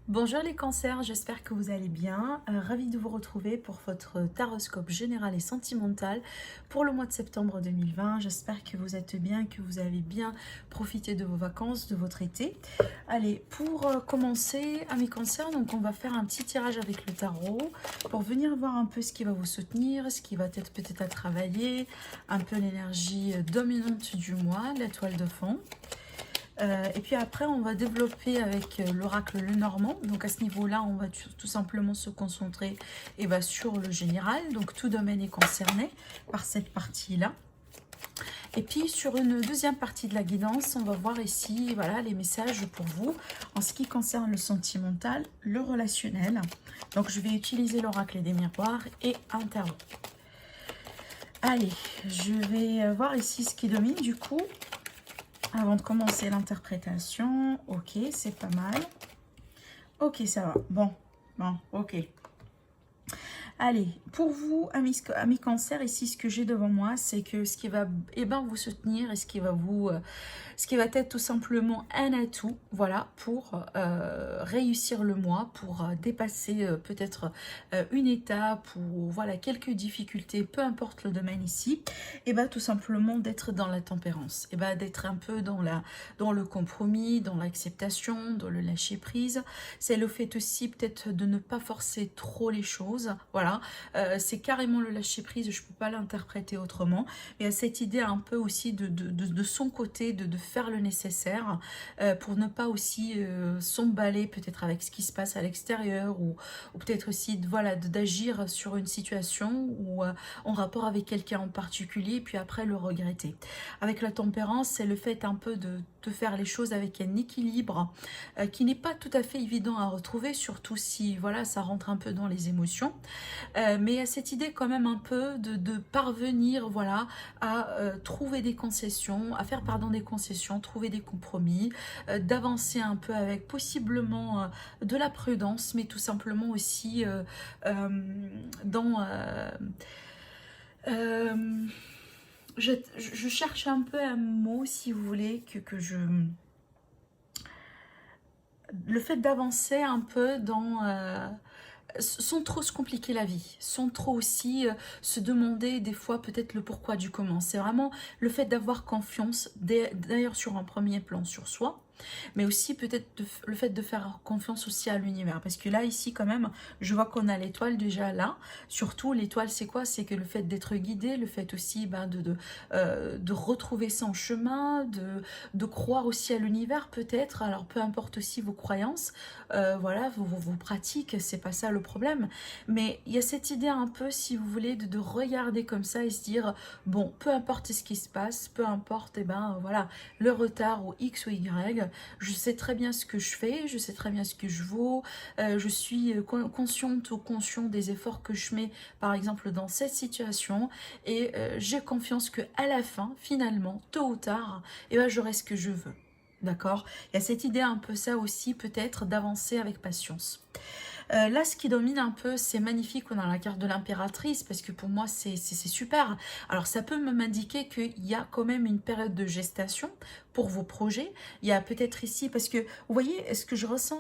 Bonjour les cancers, j'espère que vous allez bien. Ravie de vous retrouver pour votre taroscope général et sentimental pour le mois de septembre 2020. J'espère que vous êtes bien, que vous avez bien profité de vos vacances, de votre été. Allez, pour commencer, amis cancers, donc on va faire un petit tirage avec le tarot pour venir voir un peu ce qui va vous soutenir, ce qui va être peut-être à travailler, un peu l'énergie dominante du mois, la toile de fond. Et puis après, on va développer avec l'oracle Lenormand. Donc à ce niveau-là, on va tout simplement se concentrer sur le général. Donc tout domaine est concerné par cette partie-là. Et puis sur une deuxième partie de la guidance, on va voir ici voilà, les messages pour vous en ce qui concerne le sentimental, le relationnel. Donc je vais utiliser l'oracle des miroirs et un tarot. Allez, je vais voir ici ce qui domine du coup. Avant de commencer l'interprétation, ok, c'est pas mal. Ok, ça va. Bon, ok. Allez, pour vous, amis cancer, ici, ce que j'ai devant moi, c'est que ce qui va vous soutenir et ce qui va être tout simplement un atout, voilà, pour réussir le mois, pour dépasser peut-être une étape ou voilà, quelques difficultés, peu importe le domaine ici, et tout simplement d'être dans la tempérance, d'être un peu dans le compromis, dans l'acceptation, dans le lâcher prise. C'est le fait aussi peut-être de ne pas forcer trop les choses, voilà. C'est carrément le lâcher prise, je ne peux pas l'interpréter autrement. Il y a cette idée un peu aussi de son côté, de faire le nécessaire pour ne pas aussi s'emballer peut-être avec ce qui se passe à l'extérieur ou peut-être aussi voilà, d'agir sur une situation ou en rapport avec quelqu'un en particulier puis après le regretter. Avec la tempérance, c'est le fait un peu de faire les choses avec un équilibre qui n'est pas tout à fait évident à retrouver, surtout si voilà, ça rentre un peu dans les émotions. Mais il y a cette idée quand même un peu de parvenir voilà, à trouver des concessions, à faire des concessions, trouver des compromis, d'avancer un peu avec possiblement de la prudence, mais tout simplement aussi dans... je cherche un peu un mot, si vous voulez, que je... Le fait d'avancer un peu dans... sans trop se compliquer la vie, sans trop aussi se demander des fois peut-être le pourquoi du comment. C'est vraiment le fait d'avoir confiance, d'ailleurs sur un premier plan sur soi, mais aussi peut-être le fait de faire confiance aussi à l'univers. Parce que là, ici, quand même, je vois qu'on a l'étoile déjà là. Surtout, l'étoile, c'est quoi? C'est que le fait d'être guidé, le fait aussi de retrouver son chemin, de croire aussi à l'univers peut-être. Alors, peu importe aussi vos croyances, voilà, vos pratiques, c'est pas ça le problème. Mais il y a cette idée un peu, si vous voulez, de regarder comme ça et se dire, bon, peu importe ce qui se passe, peu importe, voilà, le retard ou X ou Y, je sais très bien ce que je fais, je sais très bien ce que je vaux, je suis consciente ou conscient des efforts que je mets, par exemple, dans cette situation, et j'ai confiance que à la fin, finalement, tôt ou tard, j'aurai ce que je veux. D'accord? Il y a cette idée un peu ça aussi, peut-être, d'avancer avec patience. Là, ce qui domine un peu, c'est magnifique, on a la carte de l'impératrice, parce que pour moi, c'est super. Alors, ça peut m'indiquer qu'il y a quand même une période de gestation pour vos projets. Il y a peut-être ici, parce que, vous voyez, ce que je ressens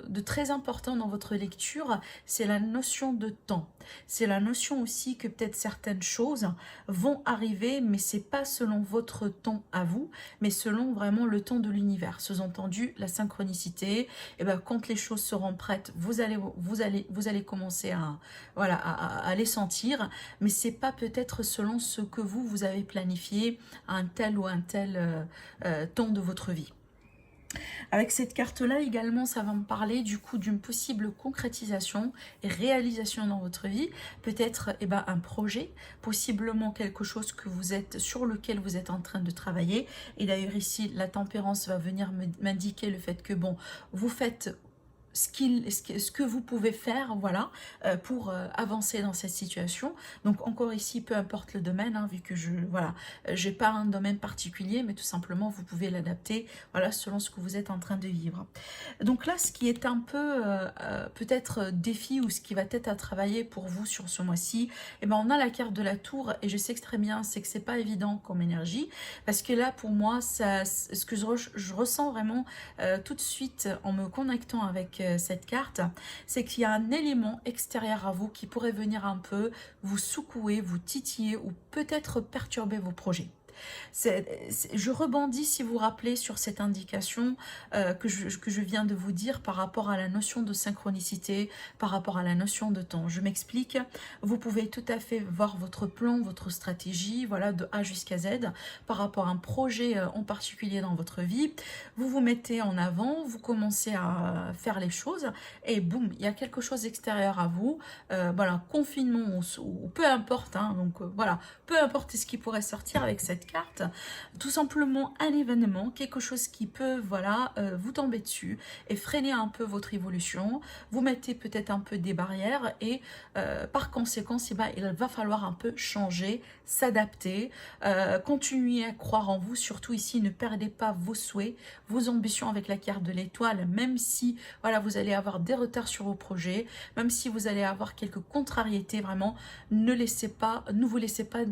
de très important dans votre lecture, c'est la notion de temps. C'est la notion aussi que peut-être certaines choses vont arriver, mais c'est pas selon votre temps à vous, mais selon vraiment le temps de l'univers. Sous-entendu, la synchronicité, et quand les choses seront prêtes, vous allez commencer à, voilà, à les sentir, mais c'est pas peut-être selon ce que vous avez planifié à un tel ou un tel temps de votre vie. Avec cette carte-là également, ça va me parler du coup d'une possible concrétisation et réalisation dans votre vie. Peut-être un projet, possiblement quelque chose sur lequel vous êtes en train de travailler. Et d'ailleurs ici, la tempérance va venir m'indiquer le fait que bon, vous faites ce que vous pouvez faire, voilà, pour avancer dans cette situation. Donc encore ici, peu importe le domaine, hein, vu que j'ai pas un domaine particulier, mais tout simplement vous pouvez l'adapter, voilà, selon ce que vous êtes en train de vivre. Donc là, ce qui est un peu peut-être défi ou ce qui va être à travailler pour vous sur ce mois-ci, on a la carte de la tour et je sais que très bien, c'est que c'est pas évident comme énergie, parce que là pour moi, ce que je ressens vraiment tout de suite en me connectant avec cette carte, c'est qu'il y a un élément extérieur à vous qui pourrait venir un peu vous secouer, vous titiller ou peut-être perturber vos projets. Je rebondis, si vous vous rappelez, sur cette indication que je viens de vous dire par rapport à la notion de synchronicité, par rapport à la notion de temps. Je m'explique. Vous pouvez tout à fait voir votre plan, votre stratégie, voilà, de A jusqu'à Z, par rapport à un projet en particulier dans votre vie. Vous vous mettez en avant, vous commencez à faire les choses et boum, il y a quelque chose d'extérieur à vous. Voilà, confinement ou peu importe, hein, donc voilà, peu importe ce qui pourrait sortir avec cette carte, tout simplement un événement, quelque chose qui peut, voilà, vous tomber dessus et freiner un peu votre évolution, vous mettez peut-être un peu des barrières et par conséquent, eh ben, il va falloir un peu changer, s'adapter, continuer à croire en vous, surtout ici, ne perdez pas vos souhaits, vos ambitions avec la carte de l'étoile, même si, voilà, vous allez avoir des retards sur vos projets, même si vous allez avoir quelques contrariétés, vraiment, ne vous laissez pas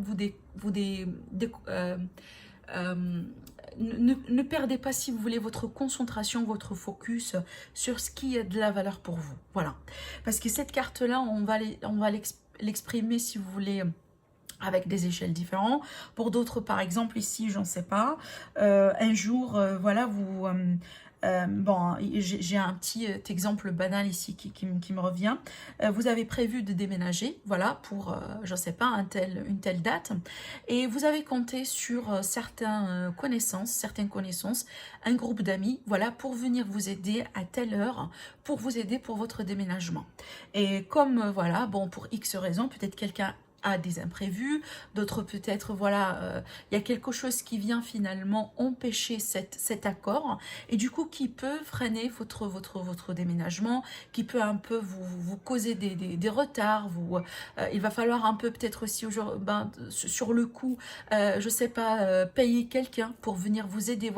ne perdez pas, si vous voulez, votre concentration, votre focus sur ce qui a de la valeur pour vous. Voilà. Parce que cette carte-là, on va l'exprimer, si vous voulez, avec des échelles différentes. Pour d'autres, par exemple, ici, j'en sais pas, un jour, voilà, vous... bon, j'ai un petit exemple banal ici qui me revient. Vous avez prévu de déménager, voilà, pour, je ne sais pas, une telle date. Et vous avez compté sur certaines connaissances, un groupe d'amis, voilà, pour venir vous aider à telle heure, pour vous aider pour votre déménagement. Et comme, voilà, bon, pour X raisons, peut-être quelqu'un a des imprévus, d'autres peut-être, voilà, il y a quelque chose qui vient finalement empêcher cet accord et du coup qui peut freiner votre déménagement, qui peut un peu vous causer des retards, il va falloir un peu peut-être aussi sur le coup, je sais pas, payer quelqu'un pour venir vous aider,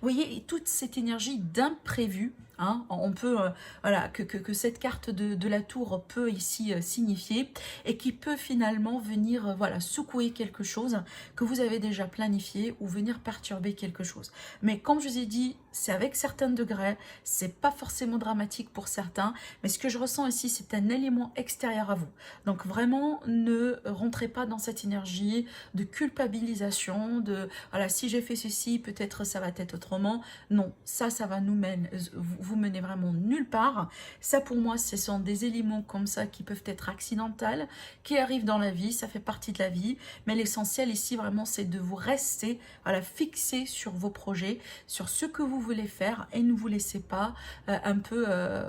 voyez toute cette énergie d'imprévu. Hein, on peut, voilà, que cette carte de la tour peut ici signifier et qui peut finalement venir, voilà, secouer quelque chose que vous avez déjà planifié ou venir perturber quelque chose. Mais comme je vous ai dit, c'est avec certains degrés, c'est pas forcément dramatique pour certains, mais ce que je ressens ici, c'est un élément extérieur à vous. Donc vraiment, ne rentrez pas dans cette énergie de culpabilisation, de, voilà, si j'ai fait ceci, peut-être ça va être autrement. Non, ça va nous mener, vous menez vraiment nulle part. Ça, pour moi, ce sont des éléments comme ça qui peuvent être accidentels, qui arrivent dans la vie, ça fait partie de la vie. Mais l'essentiel ici, vraiment, c'est de vous rester, voilà, fixé sur vos projets, sur ce que vous voulez faire et ne vous laissez pas un peu,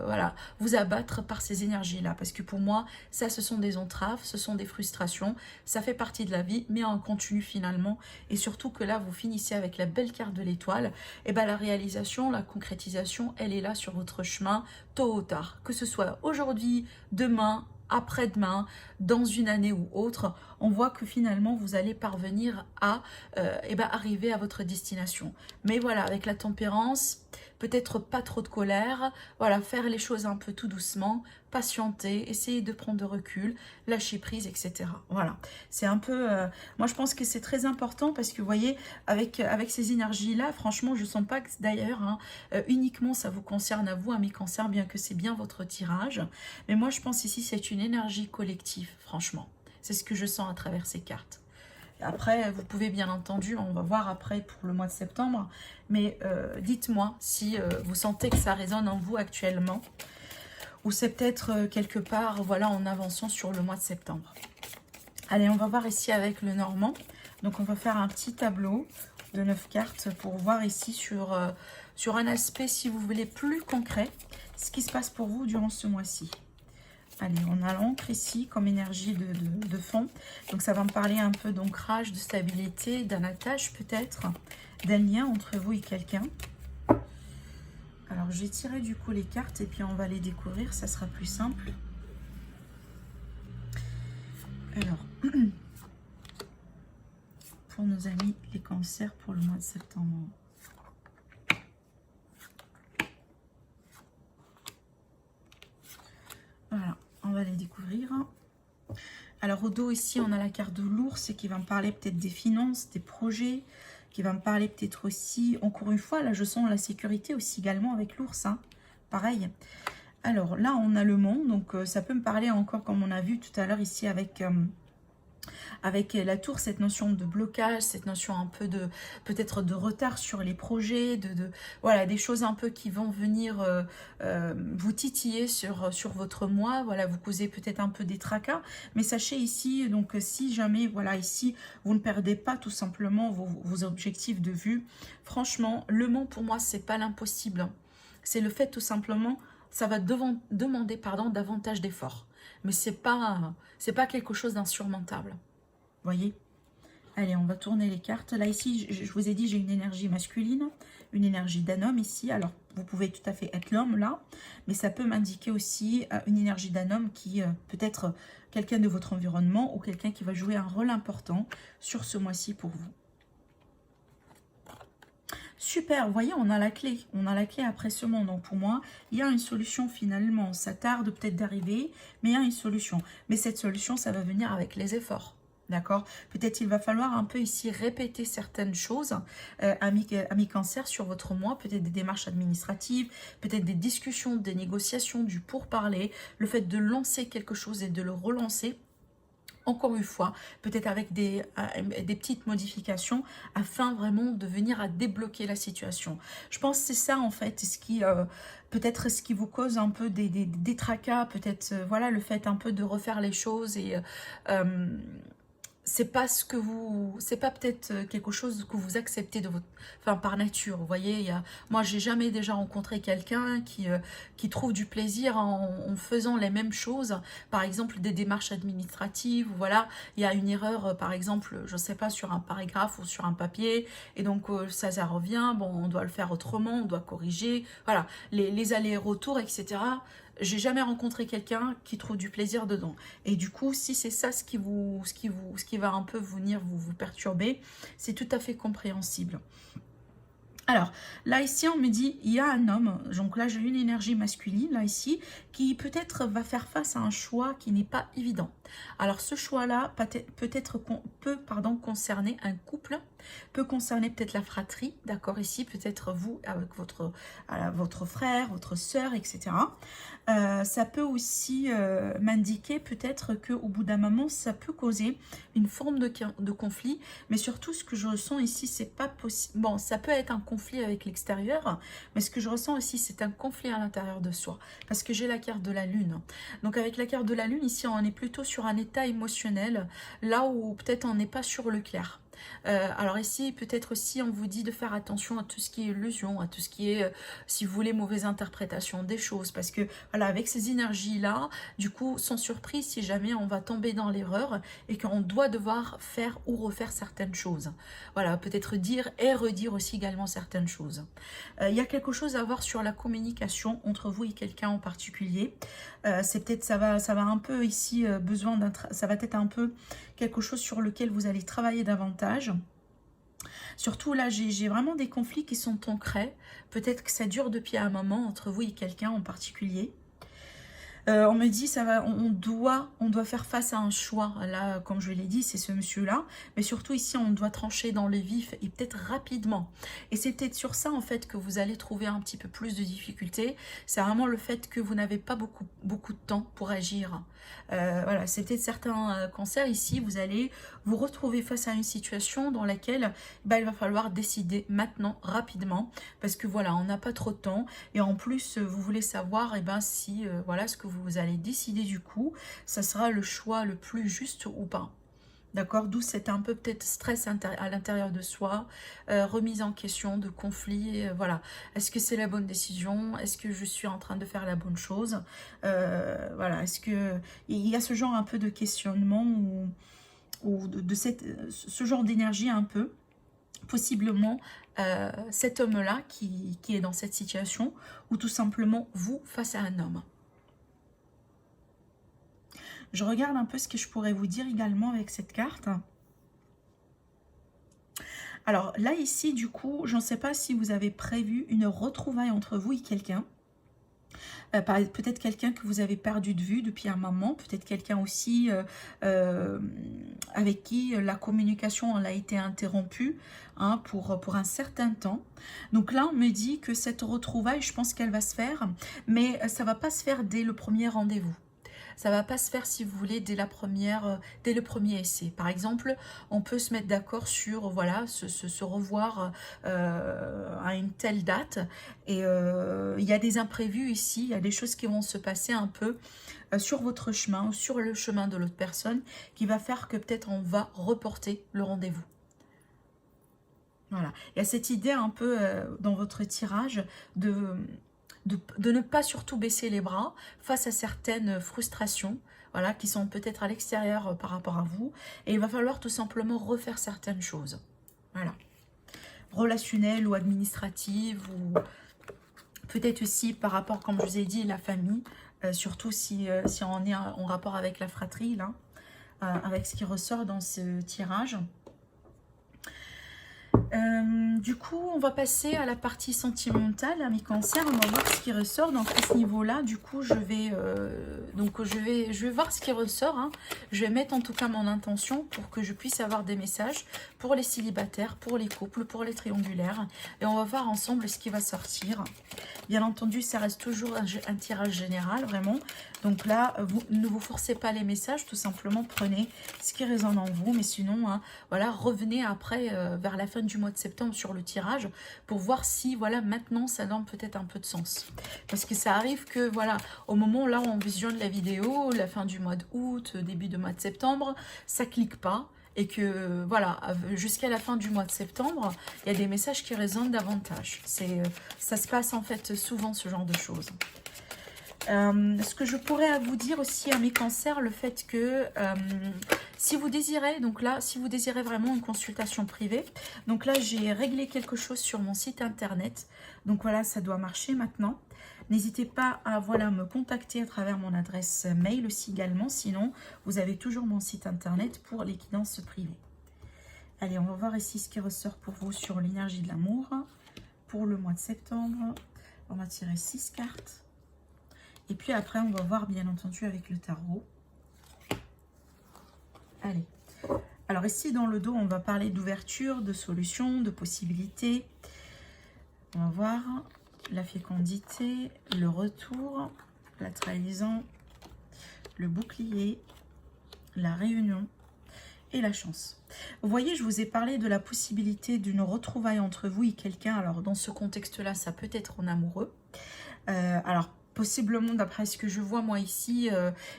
voilà, vous abattre par ces énergies-là. Parce que pour moi, ça, ce sont des entraves, ce sont des frustrations, ça fait partie de la vie, mais on continue finalement. Et surtout que là, vous finissez avec la belle carte de l'étoile, et bien la réalisation, la concrétisation, elle est là sur votre chemin, tôt ou tard. Que ce soit aujourd'hui, demain, après-demain, dans une année ou autre, on voit que finalement vous allez parvenir à arriver à votre destination. Mais voilà, avec la tempérance, peut-être pas trop de colère, voilà, faire les choses un peu tout doucement, patienter, essayer de prendre de recul, lâcher prise, etc. Voilà, c'est un peu... moi, je pense que c'est très important parce que, vous voyez, avec ces énergies-là, franchement, je sens pas que, d'ailleurs, hein, uniquement ça vous concerne à vous, amis cancer, bien que c'est bien votre tirage. Mais moi, je pense ici, c'est une énergie collective, franchement. C'est ce que je sens à travers ces cartes. Après, vous pouvez bien entendu, on va voir après pour le mois de septembre, mais dites-moi si vous sentez que ça résonne en vous actuellement, ou c'est peut-être quelque part, voilà, en avançant sur le mois de septembre. Allez, on va voir ici avec le Normand. Donc, on va faire un petit tableau de 9 cartes pour voir ici sur un aspect, si vous voulez, plus concret, ce qui se passe pour vous durant ce mois-ci. Allez, on a l'encre ici comme énergie de fond. Donc, ça va me parler un peu d'ancrage, de stabilité, d'un attache peut-être, d'un lien entre vous et quelqu'un. Alors, je vais tirer du coup les cartes et puis on va les découvrir. Ça sera plus simple. Alors, pour nos amis les cancers pour le mois de septembre. Voilà, on va les découvrir. Alors au dos ici, on a la carte de l'ours qui va me parler peut-être des finances, des projets, qui va me parler peut-être aussi, encore une fois, là je sens la sécurité aussi également avec l'ours, hein. Pareil. Alors là, on a le monde, donc ça peut me parler encore, comme on a vu tout à l'heure ici avec la tour, cette notion de blocage, cette notion un peu de peut-être de retard sur les projets, voilà, des choses un peu qui vont venir vous titiller sur votre mois, voilà, vous causez peut-être un peu des tracas, mais sachez ici, donc si jamais, voilà, ici, vous ne perdez pas tout simplement vos objectifs de vue, franchement, le mont pour moi, c'est pas l'impossible, c'est le fait tout simplement, ça va demander, pardon, davantage d'efforts, mais c'est pas quelque chose d'insurmontable. Voyez. Allez, on va tourner les cartes. Là, ici, je vous ai dit, j'ai une énergie masculine, une énergie d'un homme ici. Alors, vous pouvez tout à fait être l'homme là, mais ça peut m'indiquer aussi une énergie d'un homme qui peut être quelqu'un de votre environnement ou quelqu'un qui va jouer un rôle important sur ce mois-ci pour vous. Super, vous voyez, on a la clé. On a la clé après ce monde. Donc, pour moi, il y a une solution finalement. Ça tarde peut-être d'arriver, mais il y a une solution. Mais cette solution, ça va venir avec les efforts. D'accord? Peut-être il va falloir un peu ici répéter certaines choses, amis cancer, sur votre mois, peut-être des démarches administratives, peut-être des discussions, des négociations, du pourparler, le fait de lancer quelque chose et de le relancer, encore une fois, peut-être avec des petites modifications, afin vraiment de venir à débloquer la situation. Je pense que c'est ça en fait, ce qui peut-être ce qui vous cause un peu des tracas, peut-être voilà, le fait un peu de refaire les choses et c'est pas ce que c'est pas peut-être quelque chose que vous acceptez de votre, enfin par nature. Vous voyez, moi j'ai jamais déjà rencontré quelqu'un qui trouve du plaisir en faisant les mêmes choses. Par exemple, des démarches administratives. Voilà, il y a une erreur, par exemple, je sais pas, sur un paragraphe ou sur un papier, et donc ça revient. Bon, on doit le faire autrement, on doit corriger. Voilà, les allers-retours, etc. J'ai jamais rencontré quelqu'un qui trouve du plaisir dedans. Et du coup, si c'est ça ce qui va un peu venir vous perturber, c'est tout à fait compréhensible. Alors, là, ici, on me dit, il y a un homme, donc là, j'ai une énergie masculine, là, ici, qui peut-être va faire face à un choix qui n'est pas évident. Alors, ce choix-là peut concerner un couple, peut concerner peut-être la fratrie, d'accord, ici, peut-être vous avec votre frère, votre sœur, etc. Ça peut aussi m'indiquer peut-être qu'au bout d'un moment, ça peut causer une forme de conflit, mais surtout, ce que je ressens ici, c'est pas possible. Bon, ça peut être un conflit avec l'extérieur, mais ce que je ressens aussi, c'est un conflit à l'intérieur de soi, parce que j'ai la carte de la lune. Donc avec la carte de la lune, ici, on est plutôt sur un état émotionnel, là où peut-être on n'est pas sur le clair. Alors ici, peut-être aussi, on vous dit de faire attention à tout ce qui est illusion, à tout ce qui est, si vous voulez, mauvaise interprétation des choses, parce que, voilà, avec ces énergies-là, du coup, sans surprise, si jamais on va tomber dans l'erreur et qu'on doit devoir faire ou refaire certaines choses. Voilà, peut-être dire et redire aussi également certaines choses. Il y a quelque chose à voir sur la communication entre vous et quelqu'un en particulier. C'est peut-être, ça va un peu ici, ça va être un peu quelque chose sur lequel vous allez travailler davantage. Surtout là, j'ai vraiment des conflits qui sont concrets. Peut-être que ça dure depuis un moment entre vous et quelqu'un en particulier. On me dit, on doit faire face à un choix. Là, comme je l'ai dit, c'est ce monsieur-là. Mais surtout ici, on doit trancher dans le vif et peut-être rapidement. Et c'est peut-être sur ça, en fait, que vous allez trouver un petit peu plus de difficultés. C'est vraiment le fait que vous n'avez pas beaucoup de temps pour agir. Voilà, c'est peut-être certains cancers ici, vous allez vous retrouver face à une situation dans laquelle il va falloir décider maintenant, rapidement. Parce que voilà, on n'a pas trop de temps. Et en plus, vous voulez savoir si voilà ce que vous allez décider du coup, ça sera le choix le plus juste ou pas. D'accord? D'où c'est un peu peut-être stress à l'intérieur de soi, remise en question, de conflit, voilà. Est-ce que c'est la bonne décision? Est-ce que je suis en train de faire la bonne chose? Voilà, est-ce que il y a ce genre un peu de questionnement ou ce genre d'énergie un peu? Possiblement cet homme-là qui est dans cette situation, ou tout simplement vous face à un homme. Je regarde un peu ce que je pourrais vous dire également avec cette carte. Alors là, ici, du coup, je ne sais pas si vous avez prévu une retrouvaille entre vous et quelqu'un. peut-être quelqu'un que vous avez perdu de vue depuis un moment, peut-être quelqu'un aussi avec qui la communication elle a été interrompue hein, pour un certain temps. Donc là, on me dit que cette retrouvaille, je pense qu'elle va se faire, mais ça va pas se faire dès le premier rendez-vous. Ça va pas se faire, si vous voulez, dès le premier essai. Par exemple, on peut se mettre d'accord sur, voilà, se revoir à une telle date. Et il y a des imprévus ici, il y a des choses qui vont se passer un peu sur votre chemin ou sur le chemin de l'autre personne qui va faire que peut-être on va reporter le rendez-vous. Voilà. Il y a cette idée un peu dans votre tirage de ne pas surtout baisser les bras face à certaines frustrations, voilà, qui sont peut-être à l'extérieur par rapport à vous. Et il va falloir tout simplement refaire certaines choses. Voilà. Relationnelles ou administratives, ou peut-être aussi par rapport, comme je vous ai dit, la famille, surtout si on est en rapport avec la fratrie, là, avec ce qui ressort dans ce tirage. Du coup, on va passer à la partie sentimentale, amis cancer. On va voir ce qui ressort. Donc à ce niveau-là, du coup, je vais voir ce qui ressort. Hein. Je vais mettre en tout cas mon intention pour que je puisse avoir des messages pour les célibataires, pour les couples, pour les triangulaires. Et on va voir ensemble ce qui va sortir. Bien entendu, ça reste toujours un tirage général, vraiment. Donc là, ne vous forcez pas les messages, tout simplement prenez ce qui résonne en vous. Mais sinon, hein, voilà, revenez après, vers la fin du mois de septembre sur le tirage pour voir si, voilà, maintenant, ça donne peut-être un peu de sens. Parce que ça arrive que, voilà, au moment là où on visionne la vidéo, la fin du mois d'août, début du mois de septembre, ça clique pas. Et que, voilà, jusqu'à la fin du mois de septembre, il y a des messages qui résonnent davantage. Ça se passe en fait souvent, ce genre de choses. Ce que je pourrais vous dire aussi à mes cancers, le fait que si vous désirez, donc là, si vous désirez vraiment une consultation privée, donc là, j'ai réglé quelque chose sur mon site internet. Donc voilà, ça doit marcher maintenant. N'hésitez pas à voilà, me contacter à travers mon adresse mail aussi également. Sinon, vous avez toujours mon site internet pour les guidances privées. Allez, on va voir ici ce qui ressort pour vous sur l'énergie de l'amour. Pour le mois de septembre, on va tirer 6 cartes. Et puis après, on va voir bien entendu avec le tarot. Allez. Alors ici, dans le dos, on va parler d'ouverture, de solutions, de possibilités. On va voir la fécondité, le retour, la trahison, le bouclier, la réunion et la chance. Vous voyez, je vous ai parlé de la possibilité d'une retrouvaille entre vous et quelqu'un. Alors, dans ce contexte-là, ça peut être en amoureux. Alors, possiblement, d'après ce que je vois moi ici,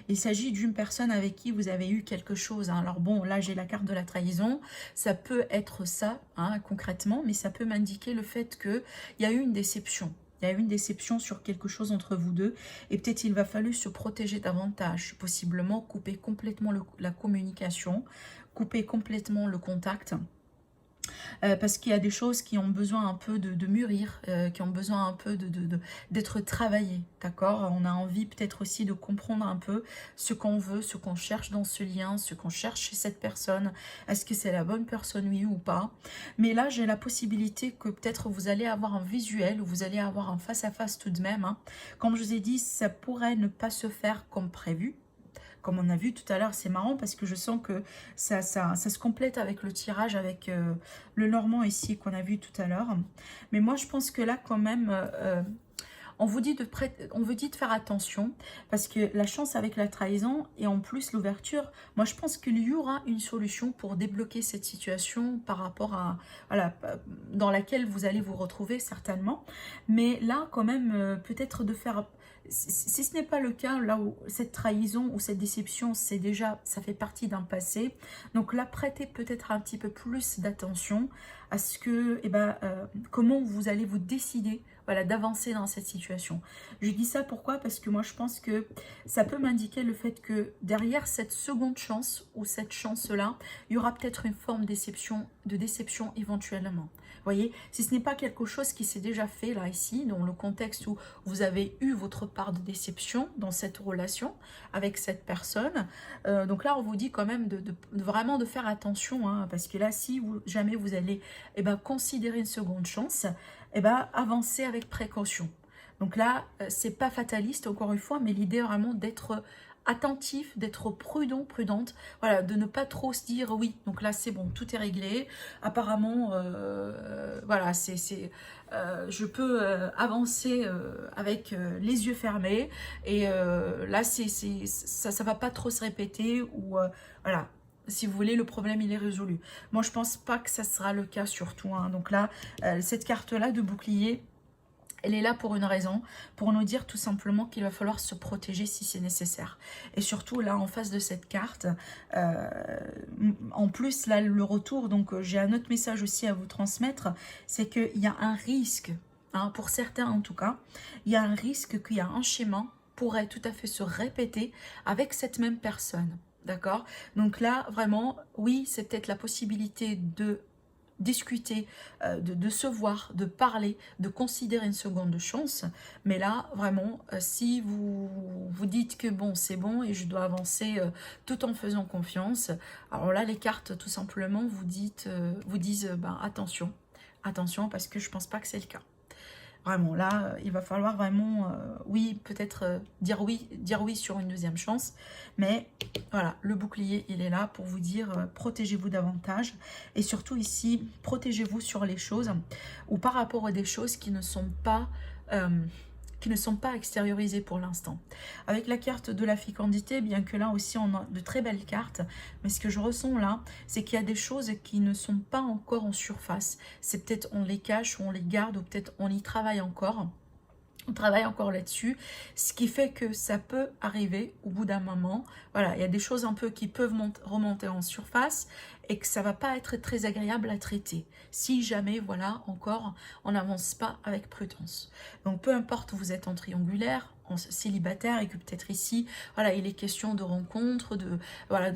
il s'agit d'une personne avec qui vous avez eu quelque chose. Hein. Alors bon, là j'ai la carte de la trahison. Ça peut être ça, hein, concrètement, mais ça peut m'indiquer le fait qu'il y a eu une déception. Il y a eu une déception sur quelque chose entre vous deux. Et peut-être il va falloir se protéger davantage. Possiblement couper complètement la communication, couper complètement le contact. Parce qu'il y a des choses qui ont besoin un peu de mûrir, qui ont besoin un peu d'être travaillées, d'accord? On a envie peut-être aussi de comprendre un peu ce qu'on veut, ce qu'on cherche dans ce lien, ce qu'on cherche chez cette personne. Est-ce que c'est la bonne personne, oui ou pas? Mais là, j'ai la possibilité que peut-être vous allez avoir un visuel, ou vous allez avoir un face-à-face tout de même. Hein. Comme je vous ai dit, ça pourrait ne pas se faire comme prévu. Comme on a vu tout à l'heure, c'est marrant parce que je sens que ça se complète avec le tirage, avec le normand ici qu'on a vu tout à l'heure. Mais moi, je pense que là, quand même, on vous dit de faire attention parce que la chance avec la trahison et en plus l'ouverture, moi, je pense qu'il y aura une solution pour débloquer cette situation par rapport à dans laquelle vous allez vous retrouver certainement. Mais là, quand même, peut-être de faire... Si ce n'est pas le cas, là où cette trahison ou cette déception, c'est déjà, ça fait partie d'un passé. Donc là, prêtez peut-être un petit peu plus d'attention à ce que, comment vous allez vous décider, voilà, d'avancer dans cette situation. Je dis ça pourquoi? Parce que moi, je pense que ça peut m'indiquer le fait que derrière cette seconde chance ou cette chance-là, il y aura peut-être une forme de déception éventuellement. Vous voyez, si ce n'est pas quelque chose qui s'est déjà fait là, ici, dans le contexte où vous avez eu votre part de déception dans cette relation avec cette personne. Donc là, on vous dit quand même vraiment de faire attention, hein, parce que là, si jamais vous allez considérer une seconde chance, avancez avec précaution. Donc là, c'est pas fataliste, encore une fois, mais l'idée vraiment d'être attentif, d'être prudent, prudente, voilà, de ne pas trop se dire oui, donc là c'est bon, tout est réglé, apparemment, voilà, je peux avancer avec les yeux fermés, et là ça va pas trop se répéter, ou voilà, si vous voulez, le problème il est résolu. Moi je pense pas que ça sera le cas surtout, hein. Donc là, cette carte là de bouclier, elle est là pour une raison, pour nous dire tout simplement qu'il va falloir se protéger si c'est nécessaire. Et surtout là, en face de cette carte, euh, en plus là, le retour, donc j'ai un autre message aussi à vous transmettre, c'est qu'il y a un risque, hein, pour certains en tout cas, il y a un risque qu'il y a un schéma pourrait tout à fait se répéter avec cette même personne. D'accord? Donc là, vraiment, oui, c'est peut-être la possibilité de discuter, de se voir, de parler, de considérer une seconde chance. Mais là, vraiment, si vous vous dites que bon, c'est bon et je dois avancer tout en faisant confiance, alors là, les cartes, tout simplement, vous disent, ben, attention, attention, parce que je pense pas que c'est le cas. Vraiment, là, il va falloir vraiment, oui, peut-être dire oui sur une deuxième chance. Mais voilà, le bouclier, il est là pour vous dire, protégez-vous davantage. Et surtout ici, protégez-vous sur les choses ou par rapport à des choses euh, qui ne sont pas extériorisées pour l'instant. Avec la carte de la fécondité, bien que là aussi on a de très belles cartes, mais ce que je ressens là, c'est qu'il y a des choses qui ne sont pas encore en surface. C'est peut-être on les cache ou on les garde, ou peut-être on y travaille encore. On travaille encore là-dessus, ce qui fait que ça peut arriver au bout d'un moment. Voilà, il y a des choses un peu qui peuvent remonter en surface et que ça va pas être très agréable à traiter. Si jamais, voilà, encore, on n'avance pas avec prudence. Donc peu importe, vous êtes en triangulaire, en célibataire, et que peut-être ici, voilà, il est question de rencontres, voilà,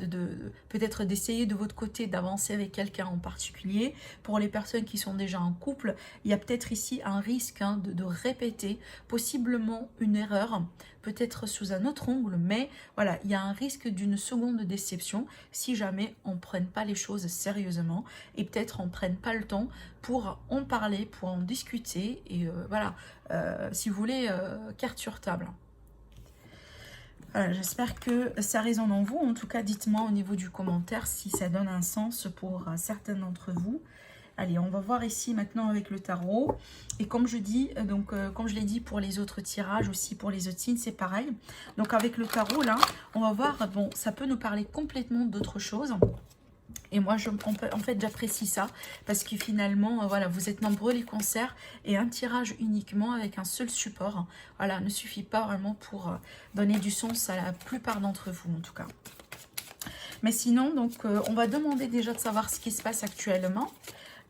peut-être d'essayer de votre côté d'avancer avec quelqu'un en particulier. Pour les personnes qui sont déjà en couple, il y a peut-être ici un risque, hein, de répéter possiblement une erreur, peut-être sous un autre angle, mais voilà, il y a un risque d'une seconde déception si jamais on ne prenne pas les choses sérieusement, et peut-être on ne prenne pas le temps pour en parler, pour en discuter, et voilà, si vous voulez, carte sur table. Voilà, j'espère que ça résonne en vous. En tout cas, dites-moi au niveau du commentaire si ça donne un sens pour certains d'entre vous. Allez, on va voir ici maintenant avec le tarot. Et comme je dis, donc comme je l'ai dit pour les autres tirages, aussi pour les autres signes, c'est pareil. Donc avec le tarot, là, on va voir, bon, ça peut nous parler complètement d'autre chose. Et moi, en fait, j'apprécie ça parce que finalement, voilà, vous êtes nombreux les cancers, et un tirage uniquement avec un seul support, voilà, ne suffit pas vraiment pour donner du sens à la plupart d'entre vous, en tout cas. Mais sinon, donc, on va demander déjà de savoir ce qui se passe actuellement.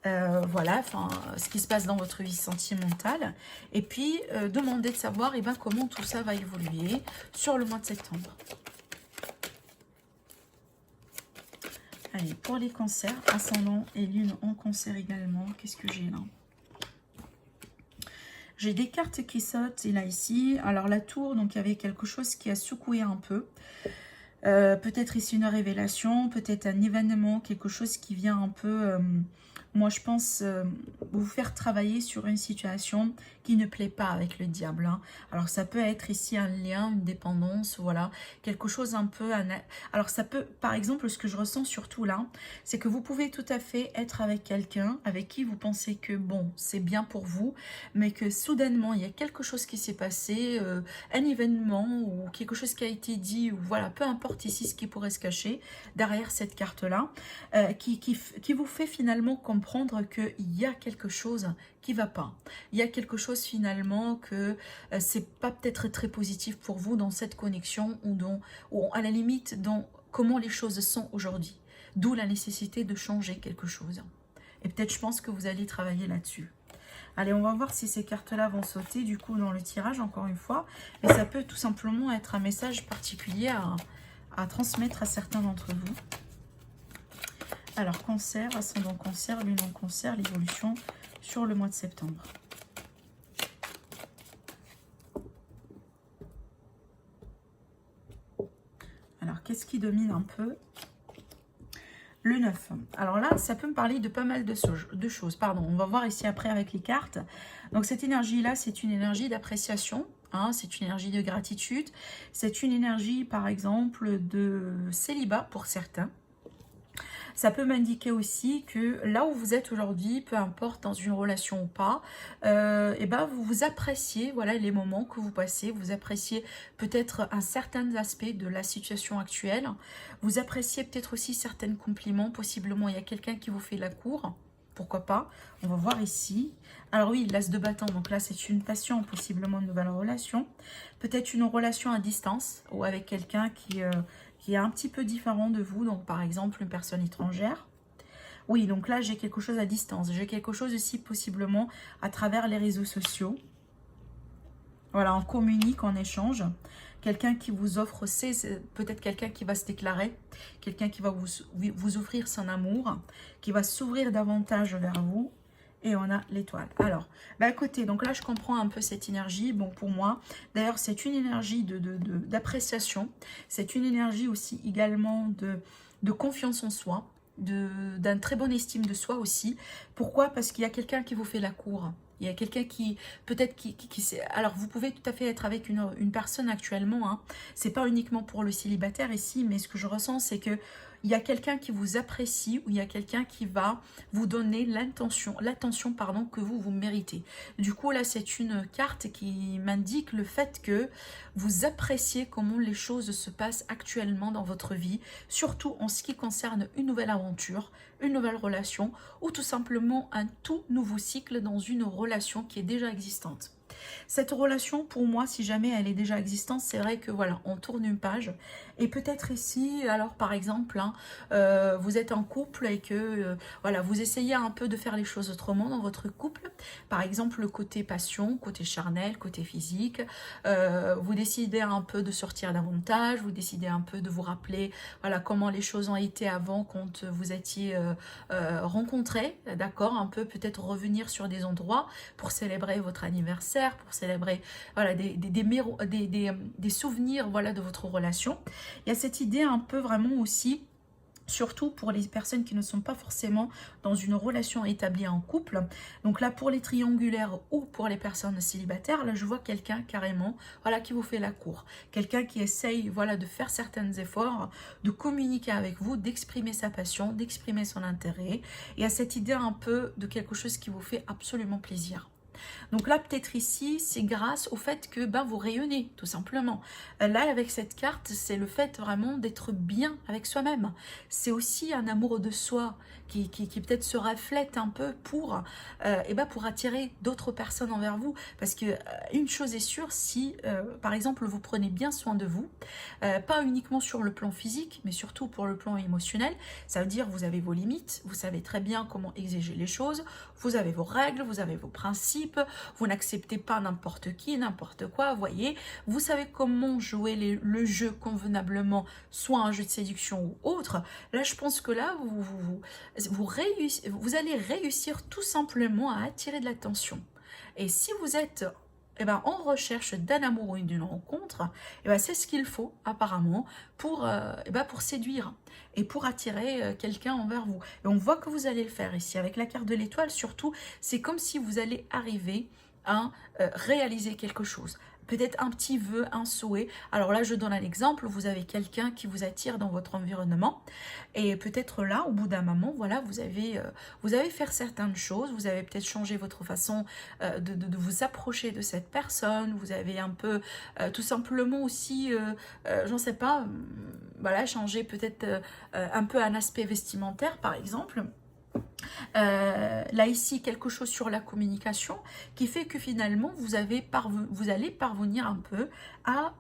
Voilà, enfin, ce qui se passe dans votre vie sentimentale. Et puis, demander de savoir comment tout ça va évoluer sur le mois de septembre. Allez, pour les cancers, ascendant et lune en cancer également, qu'est-ce que j'ai là? J'ai des cartes qui sautent, et là ici, alors la tour, donc il y avait quelque chose qui a secoué un peu. Peut-être ici une révélation, peut-être un événement, quelque chose qui vient un peu, moi je pense, vous faire travailler sur une situation qui ne plaît pas avec le diable, hein. Alors ça peut être ici un lien, une dépendance, voilà, quelque chose un peu... Alors ça peut, par exemple, ce que je ressens surtout là, c'est que vous pouvez tout à fait être avec quelqu'un avec qui vous pensez que bon, c'est bien pour vous, mais que soudainement il y a quelque chose qui s'est passé, un événement ou quelque chose qui a été dit, ou voilà, peu importe ici ce qui pourrait se cacher derrière cette carte là, qui vous fait finalement comprendre qu'il y a quelque chose qui va pas, il y a quelque chose finalement que c'est pas peut-être très positif pour vous dans cette connexion, ou à la limite dans comment les choses sont aujourd'hui, d'où la nécessité de changer quelque chose. Et peut-être je pense que vous allez travailler là-dessus. Allez, on va voir si ces cartes-là vont sauter du coup dans le tirage, encore une fois. Et ça peut tout simplement être un message particulier à transmettre à certains d'entre vous. Alors, cancer, ascendant cancer, lune en cancer, l'évolution sur le mois de septembre. Alors, qu'est-ce qui domine un peu? Le 9. Alors là, ça peut me parler de pas mal de choses. Pardon, on va voir ici après avec les cartes. Donc cette énergie-là, c'est une énergie d'appréciation. Hein, c'est une énergie de gratitude. C'est une énergie, par exemple, de célibat pour certains. Ça peut m'indiquer aussi que là où vous êtes aujourd'hui, peu importe dans une relation ou pas, et ben vous appréciez voilà, les moments que vous passez, vous appréciez peut-être un certain aspect de la situation actuelle, vous appréciez peut-être aussi certains compliments, possiblement il y a quelqu'un qui vous fait la cour, pourquoi pas, on va voir ici. Alors oui, l'as de bâton, donc là c'est une passion, possiblement une nouvelle relation, peut-être une relation à distance ou avec quelqu'un qui est un petit peu différent de vous, donc par exemple une personne étrangère. Oui, donc là j'ai quelque chose à distance, j'ai quelque chose aussi possiblement à travers les réseaux sociaux. Voilà, on communique, on échange. Quelqu'un qui vous offre, peut-être quelqu'un qui va se déclarer, quelqu'un qui va vous offrir son amour, qui va s'ouvrir davantage vers vous. Et on a l'étoile. Alors, bah écoutez, donc là je comprends un peu cette énergie. Bon, pour moi, d'ailleurs c'est une énergie d'appréciation. C'est une énergie aussi également de confiance en soi, d'un très bonne estime de soi aussi. Pourquoi? Parce qu'il y a quelqu'un qui vous fait la cour. Il y a quelqu'un qui, peut-être alors vous pouvez tout à fait être avec une personne actuellement. Hein. C'est pas uniquement pour le célibataire ici, mais ce que je ressens, c'est que il y a quelqu'un qui vous apprécie ou il y a quelqu'un qui va vous donner l'attention pardon, que vous méritez. Du coup, là, c'est une carte qui m'indique le fait que vous appréciez comment les choses se passent actuellement dans votre vie, surtout en ce qui concerne une nouvelle aventure, une nouvelle relation ou tout simplement un tout nouveau cycle dans une relation qui est déjà existante. Cette relation, pour moi, si jamais elle est déjà existante, c'est vrai que voilà, on tourne une page. Et peut-être ici, alors par exemple, hein, vous êtes en couple et que voilà, vous essayez un peu de faire les choses autrement dans votre couple. Par exemple, le côté passion, côté charnel, côté physique. Vous décidez un peu de sortir davantage, vous décidez un peu de vous rappeler voilà, comment les choses ont été avant quand vous étiez rencontrés, d'accord, un peu peut-être revenir sur des endroits pour célébrer votre anniversaire, pour célébrer voilà, des souvenirs voilà, de votre relation. Il y a cette idée un peu vraiment aussi, surtout pour les personnes qui ne sont pas forcément dans une relation établie en couple. Donc là, pour les triangulaires ou pour les personnes célibataires, là, je vois quelqu'un carrément, voilà, qui vous fait la cour. Quelqu'un qui essaye, voilà, de faire certains efforts, de communiquer avec vous, d'exprimer sa passion, d'exprimer son intérêt. Et à cette idée un peu de quelque chose qui vous fait absolument plaisir. Donc là, peut-être ici, c'est grâce au fait que ben, vous rayonnez, tout simplement. Là, avec cette carte, c'est le fait vraiment d'être bien avec soi-même. C'est aussi un amour de soi qui peut-être se reflète un peu pour attirer d'autres personnes envers vous. Parce que une chose est sûre, si, par exemple, vous prenez bien soin de vous, pas uniquement sur le plan physique, mais surtout pour le plan émotionnel, ça veut dire vous avez vos limites, vous savez très bien comment exiger les choses, vous avez vos règles, vous avez vos principes, vous n'acceptez pas n'importe qui, n'importe quoi, voyez, vous savez comment jouer le jeu convenablement, soit un jeu de séduction ou autre. Là, je pense que là, vous allez réussir tout simplement à attirer de l'attention. Et si vous êtes en recherche d'un amour ou d'une rencontre, c'est ce qu'il faut apparemment pour séduire et pour attirer quelqu'un envers vous. Et on voit que vous allez le faire ici avec la carte de l'étoile. Surtout, c'est comme si vous allez arriver à réaliser quelque chose. Peut-être un petit vœu, un souhait. Alors là, je donne un exemple. Vous avez quelqu'un qui vous attire dans votre environnement. Et peut-être là, au bout d'un moment, voilà, vous avez fait certaines choses. Vous avez peut-être changé votre façon de vous approcher de cette personne. Vous avez un peu, tout simplement aussi, j'en sais pas, voilà, changé peut-être un peu un aspect vestimentaire, par exemple. Là ici quelque chose sur la communication qui fait que finalement vous allez parvenir un peu à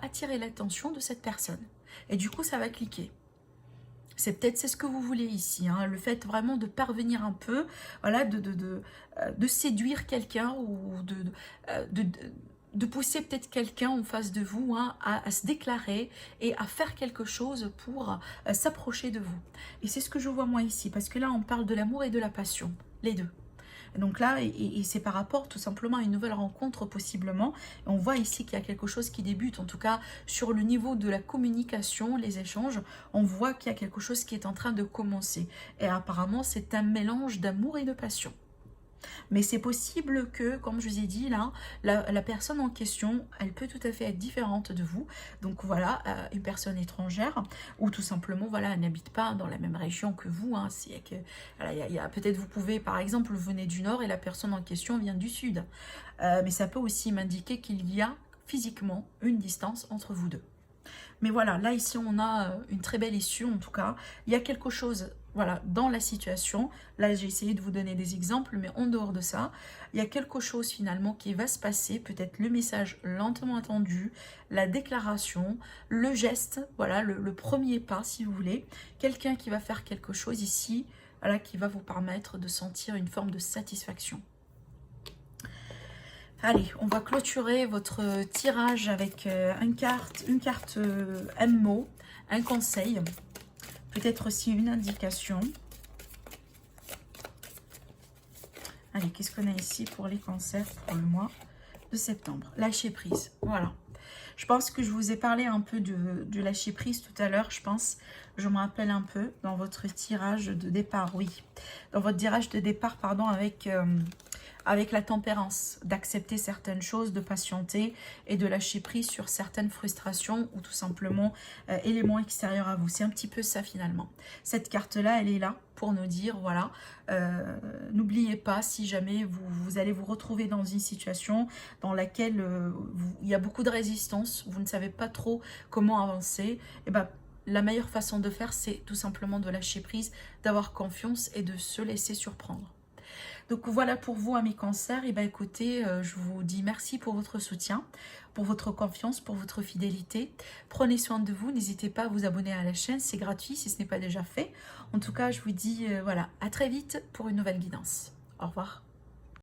attirer l'attention de cette personne et du coup ça va cliquer. C'est ce que vous voulez ici, hein, le fait vraiment de parvenir un peu, voilà, de séduire quelqu'un ou de pousser peut-être quelqu'un en face de vous hein, à se déclarer et à faire quelque chose pour s'approcher de vous. Et c'est ce que je vois moi ici, parce que là on parle de l'amour et de la passion, les deux. Donc là, et c'est par rapport tout simplement à une nouvelle rencontre possiblement. Et on voit ici qu'il y a quelque chose qui débute, en tout cas sur le niveau de la communication, les échanges, on voit qu'il y a quelque chose qui est en train de commencer. Et apparemment, c'est un mélange d'amour et de passion. Mais c'est possible que, comme je vous ai dit là, la personne en question, elle peut tout à fait être différente de vous. Donc voilà, une personne étrangère, ou tout simplement, voilà, elle n'habite pas dans la même région que vous. Hein. C'est que, voilà, peut-être vous pouvez, par exemple, vous venez du nord et la personne en question vient du sud. Mais ça peut aussi m'indiquer qu'il y a physiquement une distance entre vous deux. Mais voilà, là ici on a une très belle issue en tout cas. Il y a quelque chose, voilà, dans la situation. Là j'ai essayé de vous donner des exemples, mais en dehors de ça, il y a quelque chose finalement qui va se passer. Peut-être le message lentement attendu, la déclaration, le geste, voilà, le premier pas si vous voulez. Quelqu'un qui va faire quelque chose ici, voilà, qui va vous permettre de sentir une forme de satisfaction. Allez, on va clôturer votre tirage avec une carte un mot, un conseil, peut-être aussi une indication. Allez, qu'est-ce qu'on a ici pour les cancers pour le mois de septembre? Lâcher prise, voilà. Je pense que je vous ai parlé un peu de lâcher prise tout à l'heure, je pense. Je me rappelle un peu dans votre tirage de départ, oui. Dans votre tirage de départ, pardon, avec la tempérance, d'accepter certaines choses, de patienter et de lâcher prise sur certaines frustrations ou tout simplement éléments extérieurs à vous. C'est un petit peu ça finalement. Cette carte-là, elle est là pour nous dire, voilà, n'oubliez pas si jamais vous allez vous retrouver dans une situation dans laquelle il y a beaucoup de résistance, vous ne savez pas trop comment avancer, et ben la meilleure façon de faire, c'est tout simplement de lâcher prise, d'avoir confiance et de se laisser surprendre. Donc voilà pour vous, amis cancers. Et bien écoutez, je vous dis merci pour votre soutien, pour votre confiance, pour votre fidélité. Prenez soin de vous, n'hésitez pas à vous abonner à la chaîne, c'est gratuit si ce n'est pas déjà fait. En tout cas, je vous dis voilà, à très vite pour une nouvelle guidance. Au revoir.